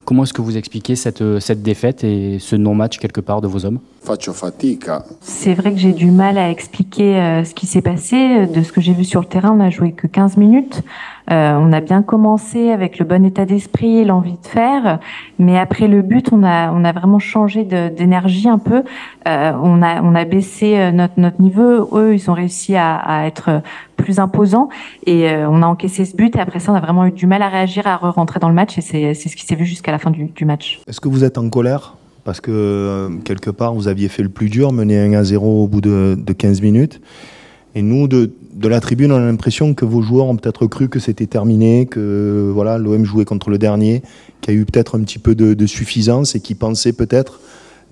Comment est-ce que vous expliquez cette défaite et ce non-match quelque part de vos hommes? Faccio fatica. C'est vrai que j'ai du mal à expliquer ce qui s'est passé. De ce que j'ai vu sur le terrain, on n'a joué que 15 minutes. On a bien commencé avec le bon état d'esprit et l'envie de faire. Mais après le but, on a vraiment changé d'énergie un peu. On a baissé notre niveau. Eux, ils ont réussi à être plus imposants. Et on a encaissé ce but. Et après ça, on a vraiment eu du mal à réagir, à rentrer dans le match. Et c'est ce qui s'est vu jusqu'à la fin du match. Est-ce que vous êtes en colère? Parce que quelque part, vous aviez fait le plus dur, mené 1-0 au bout de 15 minutes. Et nous, de la tribune, on a l'impression que vos joueurs ont peut-être cru que c'était terminé, que voilà, l'OM jouait contre le dernier, qu'il y a eu peut-être un petit peu de suffisance et qu'ils pensaient peut-être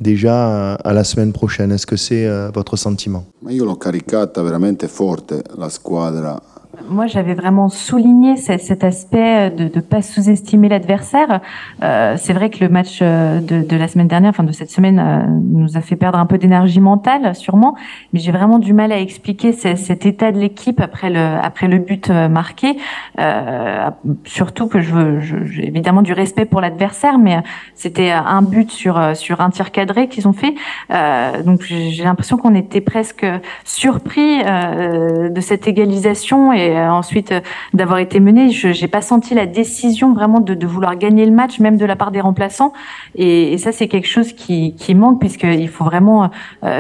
déjà à la semaine prochaine. Est-ce que c'est votre sentiment? Ma io l'ho caricata veramente forte la squadra. Moi, j'avais vraiment souligné cet aspect de ne pas sous-estimer l'adversaire. C'est vrai que le match de la semaine dernière, enfin de cette semaine, nous a fait perdre un peu d'énergie mentale, sûrement. Mais j'ai vraiment du mal à expliquer cet état de l'équipe après le but marqué. Surtout que j'ai évidemment du respect pour l'adversaire, mais c'était un but sur un tir cadré qu'ils ont fait. Donc j'ai l'impression qu'on était presque surpris de cette égalisation et ensuite d'avoir été mené. Je n'ai pas senti la décision vraiment de vouloir gagner le match, même de la part des remplaçants. Et ça, c'est quelque chose qui manque, puisqu'il faut vraiment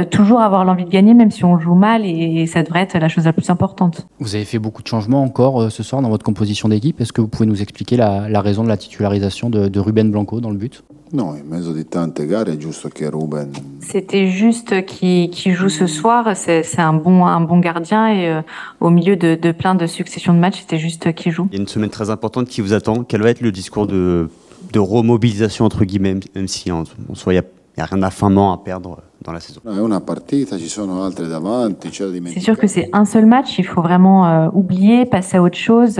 toujours avoir l'envie de gagner, même si on joue mal, et ça devrait être la chose la plus importante. Vous avez fait beaucoup de changements encore ce soir dans votre composition d'équipe. Est-ce que vous pouvez nous expliquer la raison de la titularisation de Ruben Blanco dans le but? No, in mezzo di tante gare è giusto che Ruben. C'était juste qui joue ce soir. C'est un bon gardien, et au milieu de plein de successions de matchs, c'était juste qui joue. Il y a une semaine très importante qui vous attend. Quel va être le discours de remobilisation, entre guillemets, même si en soi, il n'y a rien d'affamant à perdre dans la saison? No, è una partita, ci sono altre davanti, c'è da C'est dimenticare. sûr que c'est un seul match, il faut vraiment oublier, passer à autre chose,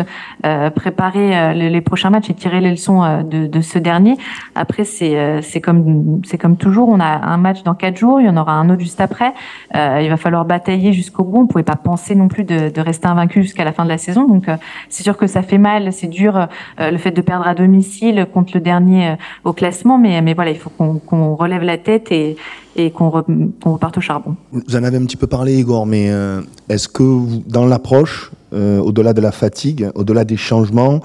préparer les prochains matchs et tirer les leçons de ce dernier. Après, c'est comme toujours, on a un match dans 4 jours, il y en aura un autre juste après. Il va falloir batailler jusqu'au bout. On pouvait pas penser non plus de rester invaincu jusqu'à la fin de la saison. Donc c'est sûr que ça fait mal, c'est dur le fait de perdre à domicile contre le dernier au classement, mais voilà, il faut qu'on relève la tête et qu'on reparte au charbon. Vous en avez un petit peu parlé, Igor, mais est-ce que dans l'approche, au-delà de la fatigue, au-delà des changements,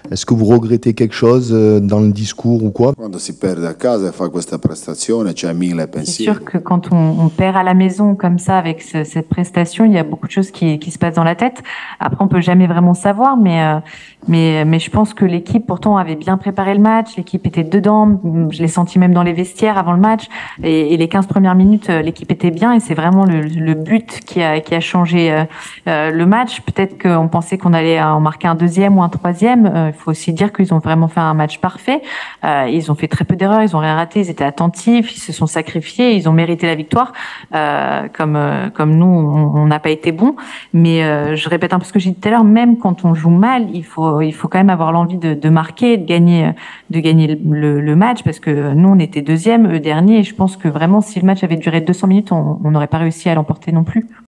est-ce que vous regrettez quelque chose dans le discours ou quoi? Quando si perde a casa e fa questa prestazione c'è mille C'est pensieri. sûr que quand on perd à la maison comme ça avec cette prestation, il y a beaucoup de choses qui se passent dans la tête. Après, on peut jamais vraiment savoir, mais je pense que l'équipe pourtant avait bien préparé le match. L'équipe était dedans. Je l'ai senti même dans les vestiaires avant le match. Et les 15 premières minutes, l'équipe était bien. Et c'est vraiment le but qui a changé le match. Peut-être qu'on pensait qu'on allait en marquer un deuxième ou un troisième. Il faut aussi dire qu'ils ont vraiment fait un match parfait. Ils ont fait très peu d'erreurs. Ils ont rien raté. Ils étaient attentifs. Ils se sont sacrifiés. Ils ont mérité la victoire. Comme nous, on n'a pas été bons. Mais je répète un peu ce que j'ai dit tout à l'heure. Même quand on joue mal, il faut quand même avoir l'envie de marquer, de gagner le match, parce que nous, on était deuxième, eux dernier. Et je pense que vraiment, si le match avait duré 200 minutes, on n'aurait pas réussi à l'emporter non plus.